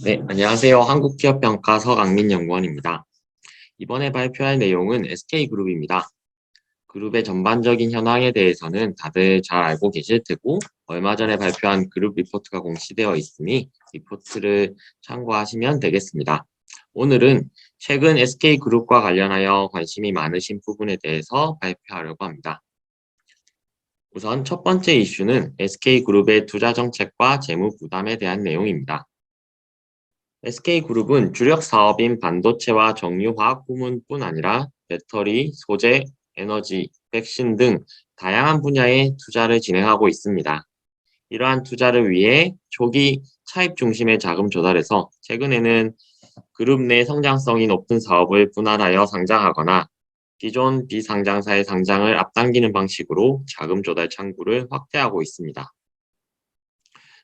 네, 안녕하세요. 한국기업평가 서강민 연구원입니다. 이번에 발표할 내용은 SK그룹입니다. 그룹의 전반적인 현황에 대해서는 다들 잘 알고 계실 테고, 얼마 전에 발표한 그룹 리포트가 공시되어 있으니 리포트를 참고하시면 되겠습니다. 오늘은 최근 SK그룹과 관련하여 관심이 많으신 부분에 대해서 발표하려고 합니다. 우선 첫 번째 이슈는 SK그룹의 투자 정책과 재무 부담에 대한 내용입니다. SK그룹은 주력 사업인 반도체와 정유화학 부문뿐 아니라 배터리, 소재, 에너지, 백신 등 다양한 분야의 투자를 진행하고 있습니다. 이러한 투자를 위해 초기 차입 중심의 자금 조달에서 최근에는 그룹 내 성장성이 높은 사업을 분할하여 상장하거나 기존 비상장사의 상장을 앞당기는 방식으로 자금 조달 창구를 확대하고 있습니다.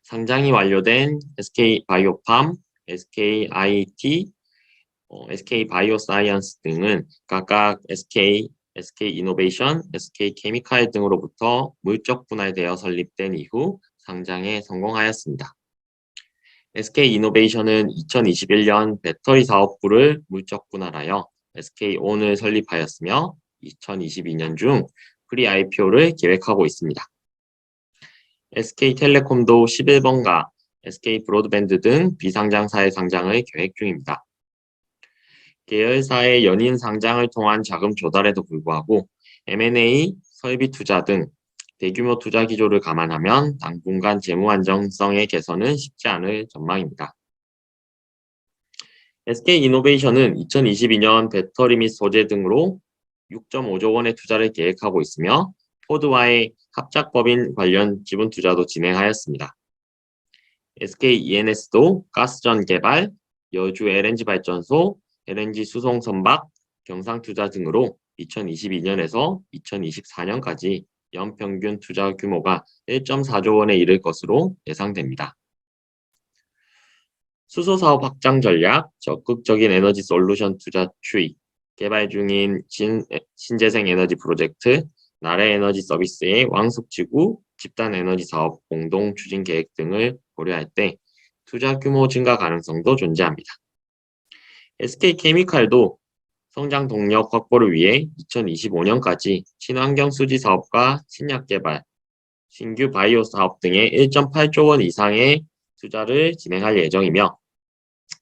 상장이 완료된 SK바이오팜, SKIT, SK바이오사이언스 등은 각각 SK, SK이노베이션, SK케미칼 등으로부터 물적 분할되어 설립된 이후 상장에 성공하였습니다. SK이노베이션은 2021년 배터리 사업부를 물적 분할하여 SK온을 설립하였으며 2022년 중 프리-IPO를 계획하고 있습니다. SK텔레콤도 11번가, SK브로드밴드 등 비상장사의 상장을 계획 중입니다. 계열사의 연인 상장을 통한 자금 조달에도 불구하고 M&A, 설비 투자 등 대규모 투자 기조를 감안하면 당분간 재무 안정성의 개선은 쉽지 않을 전망입니다. SK이노베이션은 2022년 배터리 및 소재 등으로 6.5조 원의 투자를 계획하고 있으며 포드와의 합작법인 관련 지분 투자도 진행하였습니다. SKENS도 가스전 개발, 여주 LNG 발전소, LNG 수송 선박, 경상 투자 등으로 2022년에서 2024년까지 연평균 투자 규모가 1.4조 원에 이를 것으로 예상됩니다. 수소 사업 확장 전략, 적극적인 에너지 솔루션 투자 추이, 개발 중인 신재생 에너지 프로젝트, 나래 에너지 서비스의 왕숙지구, 집단 에너지 사업 공동 추진 계획 등을 고려할 때 투자 규모 증가 가능성도 존재합니다. SK케미칼도 성장 동력 확보를 위해 2025년까지 친환경 수지 사업과 신약 개발, 신규 바이오 사업 등의 1.8조 원 이상의 투자를 진행할 예정이며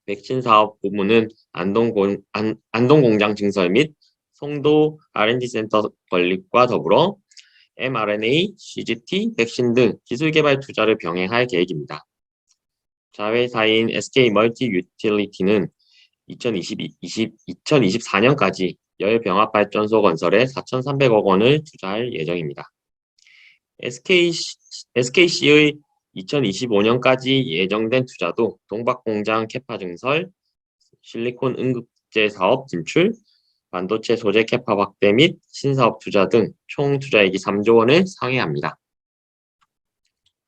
백신 사업 부문은 안동공장 증설 및 송도 R&D 센터 건립과 더불어 mRNA, CGT, 백신 등 기술 개발 투자를 병행할 계획입니다. 자회사인 SK멀티유틸리티는 2024년까지 열병합발전소 건설에 4,300억 원을 투자할 예정입니다. SKC의 2025년까지 예정된 투자도 동박공장 캐파 증설, 실리콘 응급제 사업 진출, 반도체 소재 캐파 확대 및 신사업 투자 등 총 투자액이 3조 원을 상회합니다.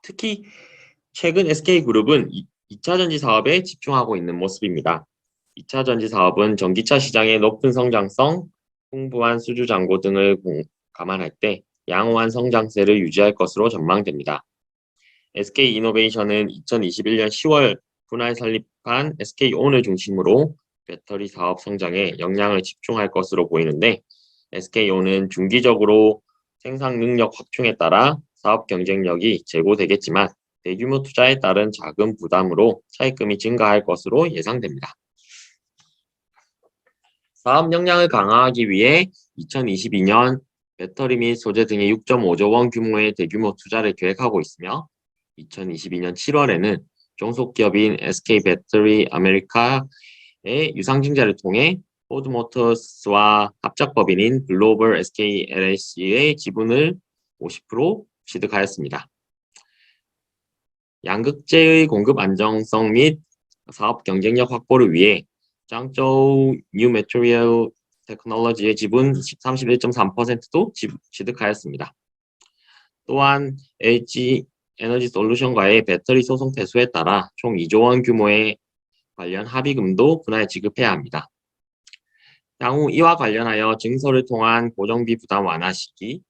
특히 최근 SK그룹은 2차 전지 사업에 집중하고 있는 모습입니다. 2차 전지 사업은 전기차 시장의 높은 성장성, 풍부한 수주 잔고 등을 감안할 때 양호한 성장세를 유지할 것으로 전망됩니다. SK이노베이션은 2021년 10월 분할 설립한 SK온을 중심으로 배터리 사업 성장에 역량을 집중할 것으로 보이는데 SK온은 중기적으로 생산 능력 확충에 따라 사업 경쟁력이 제고되겠지만 대규모 투자에 따른 자금 부담으로 차입금이 증가할 것으로 예상됩니다. 사업 역량을 강화하기 위해 2022년 배터리 및 소재 등의 6.5조 원 규모의 대규모 투자를 계획하고 있으며 2022년 7월에는 종속기업인 SK배터리 아메리카의 유상증자를 통해 포드모터스와 합작법인인 글로벌 SK LLC의 지분을 50% 취득하였습니다. 양극재의 공급 안정성 및 사업 경쟁력 확보를 위해 짱저우 뉴 매트리얼 테크놀로지의 지분 31.3%도 취득하였습니다. 또한 LG 에너지 솔루션과의 배터리 소송 패소에 따라 총 2조 원 규모의 관련 합의금도 분할 지급해야 합니다. 향후 이와 관련하여 증서를 통한 고정비 부담 완화 시기,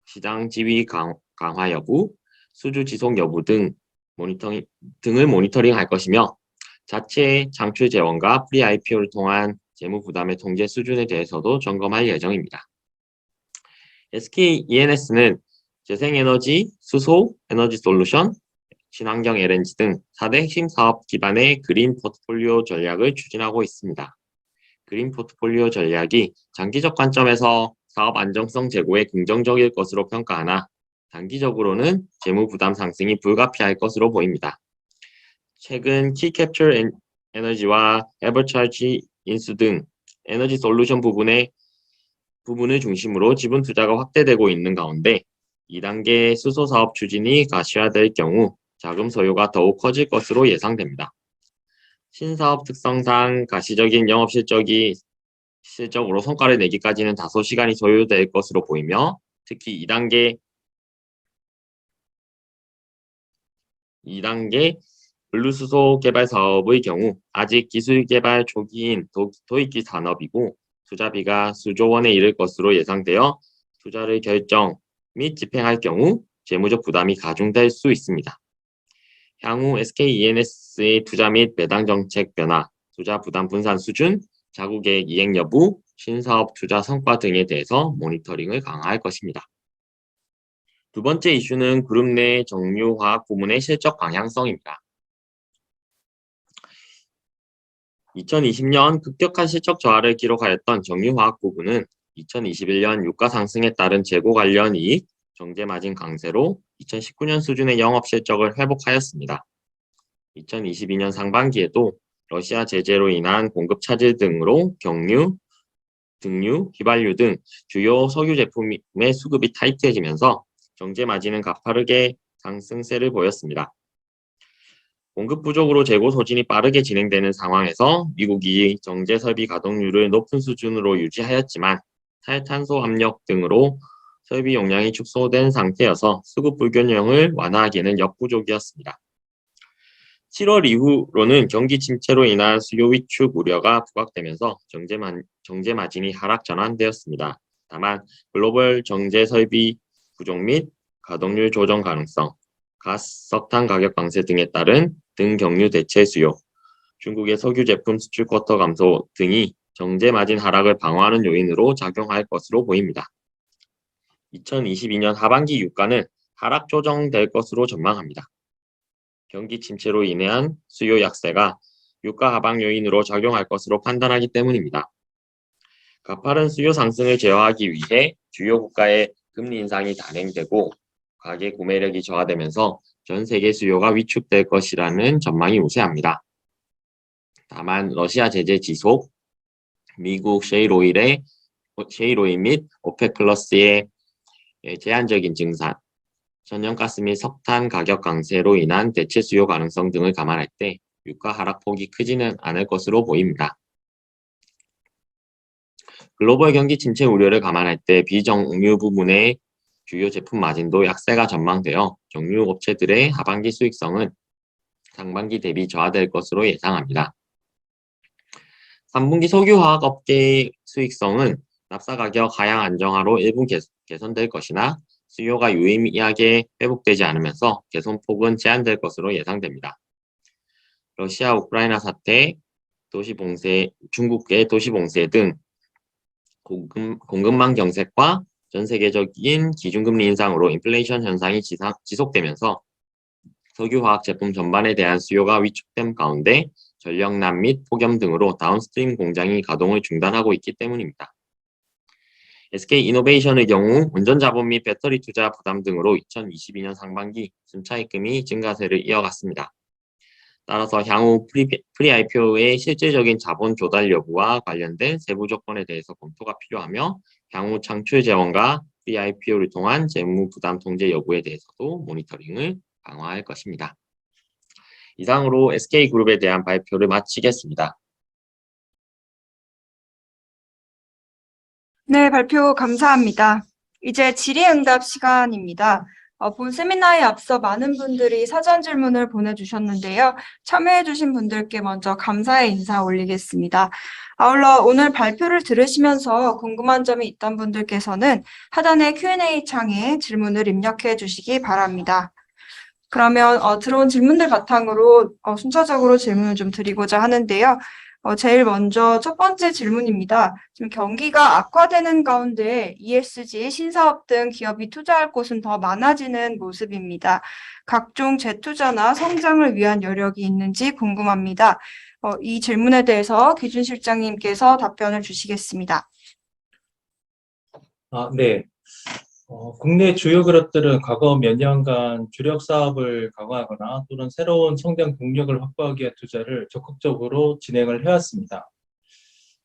시장 지위 강화 여부, 수주 지속 여부 등을 모니터링할 것이며 자체 창출 재원과 프리-IPO를 통한 재무 부담의 통제 수준에 대해서도 점검할 예정입니다. SK E&S는 재생에너지, 수소, 에너지 솔루션, 친환경 LNG 등 4대 핵심 사업 기반의 그린 포트폴리오 전략을 추진하고 있습니다. 그린 포트폴리오 전략이 장기적 관점에서 사업 안정성 제고에 긍정적일 것으로 평가하나 단기적으로는 재무 부담 상승이 불가피할 것으로 보입니다. 최근 키캡처 에너지와 에버차지 인수 등 에너지 솔루션 부분을 중심으로 지분 투자가 확대되고 있는 가운데 2단계 수소 사업 추진이 가시화될 경우 자금 소요가 더욱 커질 것으로 예상됩니다. 신사업 특성상 가시적인 영업 실적으로 성과를 내기까지는 다소 시간이 소요될 것으로 보이며 특히 2단계 블루수소 개발 사업의 경우 아직 기술 개발 초기인 도입기 산업이고 투자비가 수조 원에 이를 것으로 예상되어 투자를 결정 및 집행할 경우 재무적 부담이 가중될 수 있습니다. 향후 SK E&S의 투자 및 배당 정책 변화, 투자 부담 분산 수준, 자구계획 이행 여부, 신사업 투자 성과 등에 대해서 모니터링을 강화할 것입니다. 두 번째 이슈는 그룹 내 정유화학 부문의 실적 방향성입니다. 2020년 급격한 실적 저하를 기록하였던 정유화학 부문은 2021년 유가 상승에 따른 재고 관련 이익, 정제 마진 강세로 2019년 수준의 영업 실적을 회복하였습니다. 2022년 상반기에도 러시아 제재로 인한 공급 차질 등으로 경유, 등유, 휘발유 등 주요 석유 제품의 수급이 타이트해지면서 정제 마진은 가파르게 상승세를 보였습니다. 공급 부족으로 재고 소진이 빠르게 진행되는 상황에서 미국이 정제 설비 가동률을 높은 수준으로 유지하였지만 탈탄소 압력 등으로 설비 용량이 축소된 상태여서 수급 불균형을 완화하기에는 역부족이었습니다. 7월 이후로는 경기 침체로 인한 수요 위축 우려가 부각되면서 정제 마진이 하락 전환되었습니다. 다만 글로벌 정제 설비 부족 및 가동률 조정 가능성, 가스석탄 가격 강세 등에 따른 등경유 대체 수요, 중국의 석유 제품 수출 쿼터 감소 등이 정제 마진 하락을 방어하는 요인으로 작용할 것으로 보입니다. 2022년 하반기 유가는 하락 조정될 것으로 전망합니다. 경기 침체로 인한 수요 약세가 유가 하방 요인으로 작용할 것으로 판단하기 때문입니다. 가파른 수요 상승을 제어하기 위해 주요 국가의 금리 인상이 단행되고 가계 구매력이 저하되면서 전 세계 수요가 위축될 것이라는 전망이 우세합니다. 다만 러시아 제재 지속, 미국 셰일오일 및 오펙 플러스의 제한적인 증산, 천연가스 및 석탄 가격 강세로 인한 대체 수요 가능성 등을 감안할 때 유가 하락폭이 크지는 않을 것으로 보입니다. 글로벌 경기 침체 우려를 감안할 때 비정유 부문의 주요 제품 마진도 약세가 전망되어 정유 업체들의 하반기 수익성은 상반기 대비 저하될 것으로 예상합니다. 3분기 석유화학 업계의 수익성은 납사 가격 하향 안정화로 일부 개선될 것이나 수요가 유의미하게 회복되지 않으면서 개선폭은 제한될 것으로 예상됩니다. 러시아 우크라이나 사태, 중국의 도시 봉쇄 등 공급망 경색과 전 세계적인 기준금리 인상으로 인플레이션 현상이 지속되면서 석유화학 제품 전반에 대한 수요가 위축된 가운데 전력난 및 폭염 등으로 다운스트림 공장이 가동을 중단하고 있기 때문입니다. SK이노베이션의 경우 운전자본 및 배터리 투자 부담 등으로 2022년 상반기 순차익금이 증가세를 이어갔습니다. 따라서 향후 프리-IPO의 실질적인 자본 조달 여부와 관련된 세부 조건에 대해서 검토가 필요하며 향후 창출 재원과 프리-IPO를 통한 재무 부담 통제 여부에 대해서도 모니터링을 강화할 것입니다. 이상으로 SK그룹에 대한 발표를 마치겠습니다. 네, 발표 감사합니다. 이제 질의응답 시간입니다. 본 세미나에 앞서 많은 분들이 사전 질문을 보내주셨는데요. 참여해주신 분들께 먼저 감사의 인사 올리겠습니다. 아울러 오늘 발표를 들으시면서 궁금한 점이 있던 분들께서는 하단의 Q&A 창에 질문을 입력해 주시기 바랍니다. 그러면 들어온 질문들 바탕으로 순차적으로 질문을 좀 드리고자 하는데요. 제일 먼저 첫 번째 질문입니다. 지금 경기가 악화되는 가운데 ESG, 신사업 등 기업이 투자할 곳은 더 많아지는 모습입니다. 각종 재투자나 성장을 위한 여력이 있는지 궁금합니다. 이 질문에 대해서 기준 실장님께서 답변을 주시겠습니다. 네. 국내 주요 그룹들은 과거 몇 년간 주력 사업을 강화하거나 또는 새로운 성장 동력을 확보하기 위한 투자를 적극적으로 진행을 해왔습니다.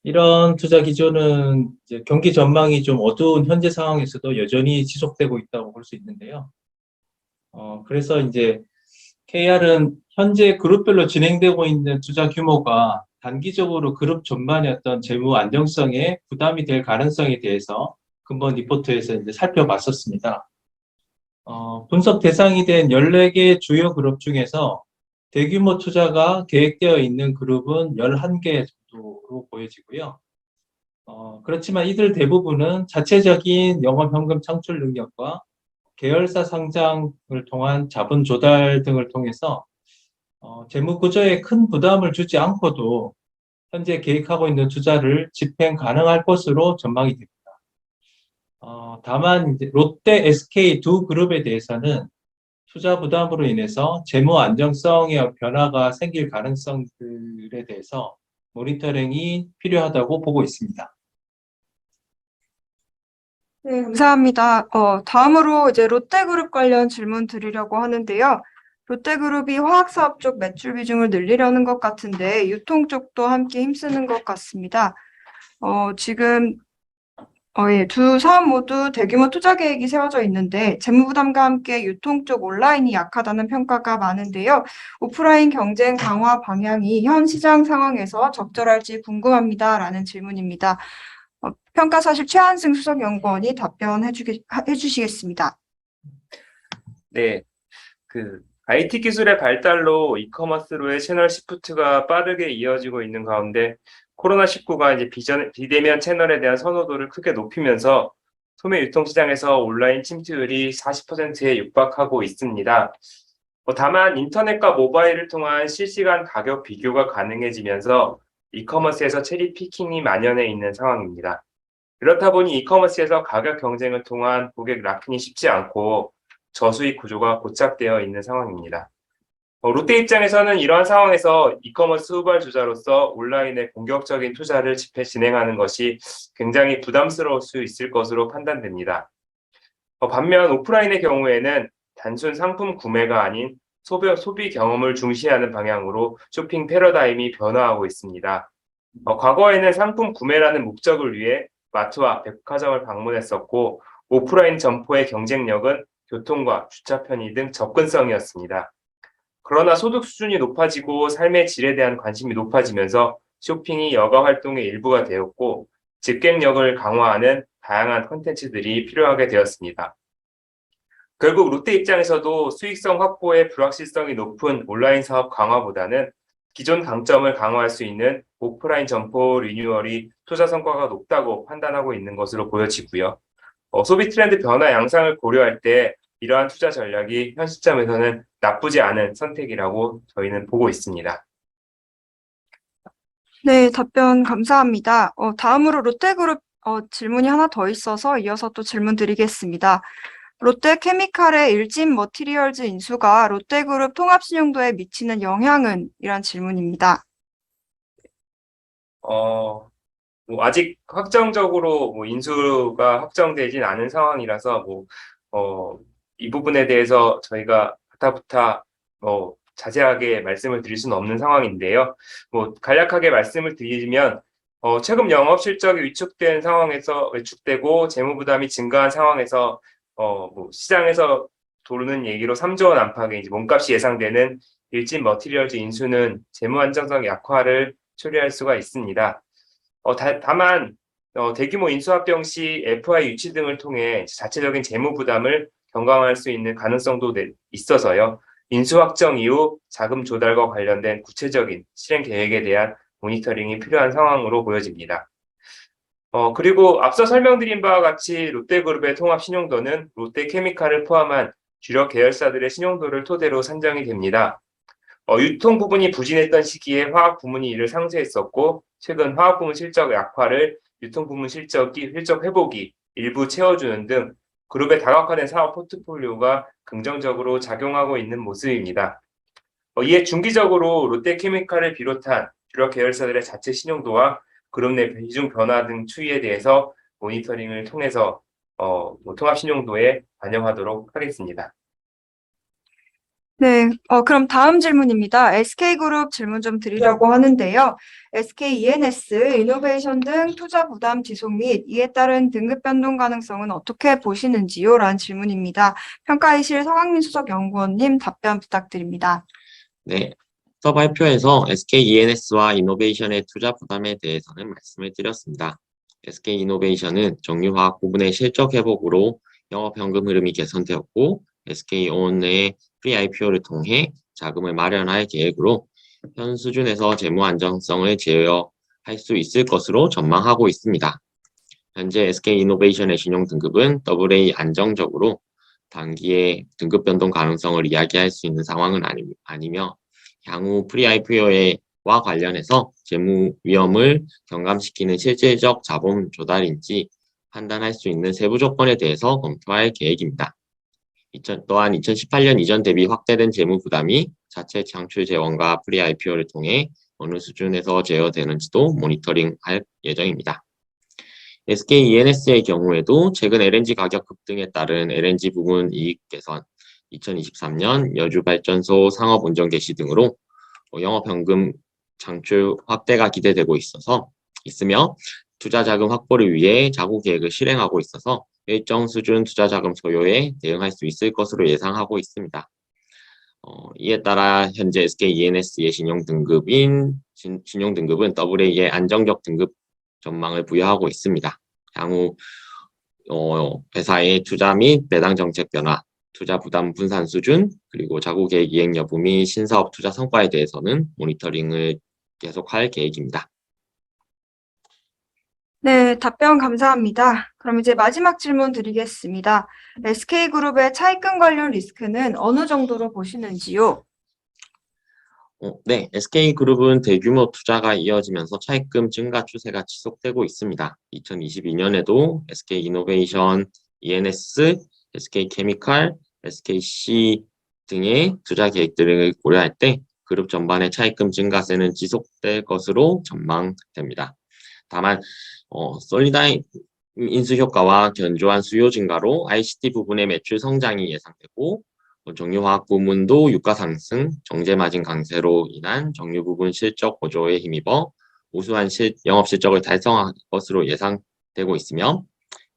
이런 투자 기조는 이제 경기 전망이 좀 어두운 현재 상황에서도 여전히 지속되고 있다고 볼 수 있는데요. 그래서 이제 KR은 현재 그룹별로 진행되고 있는 투자 규모가 단기적으로 그룹 전반의 어떤 재무 안정성에 부담이 될 가능성에 대해서 근본 리포트에서 이제 살펴봤었습니다. 분석 대상이 된 14개 주요 그룹 중에서 대규모 투자가 계획되어 있는 그룹은 11개 정도로 보여지고요. 그렇지만 이들 대부분은 자체적인 영업 현금 창출 능력과 계열사 상장을 통한 자본 조달 등을 통해서 재무 구조에 큰 부담을 주지 않고도 현재 계획하고 있는 투자를 집행 가능할 것으로 전망이 됩니다. 다만 이제 롯데, SK 두 그룹에 대해서는 투자 부담으로 인해서 재무 안정성의 변화가 생길 가능성들에 대해서 모니터링이 필요하다고 보고 있습니다. 네, 감사합니다. 다음으로 이제 롯데그룹 관련 질문 드리려고 하는데요. 롯데그룹이 화학사업 쪽 매출 비중을 늘리려는 것 같은데 유통 쪽도 함께 힘쓰는 것 같습니다. 지금 예, 두 사업 모두 대규모 투자 계획이 세워져 있는데 재무 부담과 함께 유통 쪽 온라인이 약하다는 평가가 많은데요. 오프라인 경쟁 강화 방향이 현 시장 상황에서 적절할지 궁금합니다라는 질문입니다. 평가사실 최한승 수석연구원이 답변해 주시겠습니다. 네, IT 기술의 발달로 이커머스로의 채널 시프트가 빠르게 이어지고 있는 가운데 코로나19가 이제 비대면 채널에 대한 선호도를 크게 높이면서 소매 유통시장에서 온라인 침투율이 40%에 육박하고 있습니다. 다만 인터넷과 모바일을 통한 실시간 가격 비교가 가능해지면서 이커머스에서 체리 피킹이 만연해 있는 상황입니다. 그렇다 보니 이커머스에서 가격 경쟁을 통한 고객 락인이 쉽지 않고 저수익 구조가 고착되어 있는 상황입니다. 롯데 입장에서는 이러한 상황에서 이커머스 후발주자로서 온라인에 공격적인 투자를 진행하는 것이 굉장히 부담스러울 수 있을 것으로 판단됩니다. 반면 오프라인의 경우에는 단순 상품 구매가 아닌 소비 경험을 중시하는 방향으로 쇼핑 패러다임이 변화하고 있습니다. 과거에는 상품 구매라는 목적을 위해 마트와 백화점을 방문했었고 오프라인 점포의 경쟁력은 교통과 주차 편의 등 접근성이었습니다. 그러나 소득 수준이 높아지고 삶의 질에 대한 관심이 높아지면서 쇼핑이 여가 활동의 일부가 되었고 집객력을 강화하는 다양한 콘텐츠들이 필요하게 되었습니다. 결국 롯데 입장에서도 수익성 확보의 불확실성이 높은 온라인 사업 강화보다는 기존 강점을 강화할 수 있는 오프라인 점포 리뉴얼이 투자 성과가 높다고 판단하고 있는 것으로 보여지고요. 소비 트렌드 변화 양상을 고려할 때 이러한 투자 전략이 현 시점에서는 나쁘지 않은 선택이라고 저희는 보고 있습니다. 네, 답변 감사합니다. 다음으로 롯데그룹 질문이 하나 더 있어서 이어서 또 질문 드리겠습니다. 롯데케미칼의 일진 머티리얼즈 인수가 롯데그룹 통합신용도에 미치는 영향은? 이란 질문입니다. 아직 확정적으로 인수가 확정되진 않은 상황이라서 이 부분에 대해서 저희가 하타부타 자세하게 말씀을 드릴 수는 없는 상황인데요. 간략하게 말씀을 드리면 최근 영업 실적이 위축된 상황에서 외축되고 재무 부담이 증가한 상황에서 시장에서 도르는 얘기로 3조 원 안팎의 이제 몸값이 예상되는 일진 머티리얼즈 인수는 재무 안정성 약화를 초래할 수가 있습니다. 다만 대규모 인수합병 시 FI 유치 등을 통해 자체적인 재무 부담을 경감할 수 있는 가능성도 있어서요. 인수 확정 이후 자금 조달과 관련된 구체적인 실행 계획에 대한 모니터링이 필요한 상황으로 보여집니다. 그리고 앞서 설명드린 바와 같이 롯데그룹의 통합 신용도는 롯데케미칼을 포함한 주력 계열사들의 신용도를 토대로 산정이 됩니다. 유통 부분이 부진했던 시기에 화학 부문이 이를 상쇄했었고, 최근 화학 부문 실적 약화를 유통 부문 실적 회복이 일부 채워주는 등 그룹의 다각화된 사업 포트폴리오가 긍정적으로 작용하고 있는 모습입니다. 이에 중기적으로 롯데케미칼을 비롯한 주력 계열사들의 자체 신용도와 그룹 내 비중 변화 등 추이에 대해서 모니터링을 통해서 통합 신용도에 반영하도록 하겠습니다. 네, 그럼 다음 질문입니다. SK그룹 질문 좀 드리려고 하는데요. SK E&S, 이노베이션 등 투자 부담 지속 및 이에 따른 등급 변동 가능성은 어떻게 보시는지요? 라는 질문입니다. 평가이실 서강민 수석연구원님 답변 부탁드립니다. 네, 앞서 발표에서 SK E&S와 이노베이션의 투자 부담에 대해서는 말씀을 드렸습니다. SK 이노베이션은 정유화학 부분의 실적 회복으로 영업 현금 흐름이 개선되었고, SK온의 프리-IPO를 통해 자금을 마련할 계획으로 현 수준에서 재무 안정성을 제어할 수 있을 것으로 전망하고 있습니다. 현재 SK 이노베이션의 신용 등급은 AA 안정적으로 단기에 등급 변동 가능성을 이야기할 수 있는 상황은 아니며 향후 프리-IPO와 관련해서 재무 위험을 경감시키는 실질적 자본 조달인지 판단할 수 있는 세부 조건에 대해서 검토할 계획입니다. 또한 2018년 이전 대비 확대된 재무 부담이 자체 창출 재원과 프리-IPO를 통해 어느 수준에서 제어되는지도 모니터링할 예정입니다. SK E&S의 경우에도 최근 LNG 가격 급등에 따른 LNG 부문 이익 개선, 2023년 여주발전소 상업 운전 개시 등으로 영업 현금 창출 확대가 기대되고 있으며 투자 자금 확보를 위해 자구 계획을 실행하고 있어서 일정 수준 투자 자금 소요에 대응할 수 있을 것으로 예상하고 있습니다. 이에 따라 현재 SK E&S의 신용 등급은 AA의 안정적 등급 전망을 부여하고 있습니다. 향후 회사의 투자 및 배당 정책 변화, 투자 부담 분산 수준, 그리고 자구 계획 이행 여부 및 신사업 투자 성과에 대해서는 모니터링을 계속할 계획입니다. 네, 답변 감사합니다. 그럼 이제 마지막 질문 드리겠습니다. SK그룹의 차입금 관련 리스크는 어느 정도로 보시는지요? 네, SK그룹은 대규모 투자가 이어지면서 차입금 증가 추세가 지속되고 있습니다. 2022년에도 SK이노베이션, E&S, SK케미칼, SKC 등의 투자 계획들을 고려할 때 그룹 전반의 차입금 증가세는 지속될 것으로 전망됩니다. 다만 솔리다임 인수 효과와 견조한 수요 증가로 ICT 부분의 매출 성장이 예상되고 정유화학 부문도 유가 상승, 정제 마진 강세로 인한 정유 부분 실적 보조에 힘입어 우수한 영업 실적을 달성할 것으로 예상되고 있으며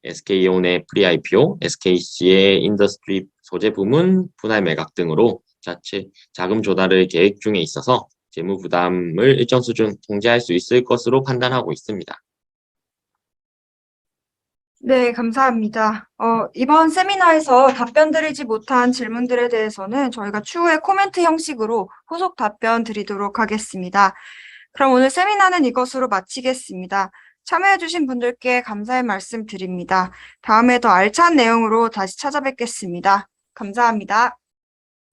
SK온의 프리-IPO, SKC의 인더스트리 소재 부문 분할 매각 등으로 자체 자금 조달을 계획 중에 있어서 재무 부담을 일정 수준 통제할 수 있을 것으로 판단하고 있습니다. 네, 감사합니다. 이번 세미나에서 답변 드리지 못한 질문들에 대해서는 저희가 추후에 코멘트 형식으로 후속 답변 드리도록 하겠습니다. 그럼 오늘 세미나는 이것으로 마치겠습니다. 참여해주신 분들께 감사의 말씀 드립니다. 다음에 더 알찬 내용으로 다시 찾아뵙겠습니다. 감사합니다.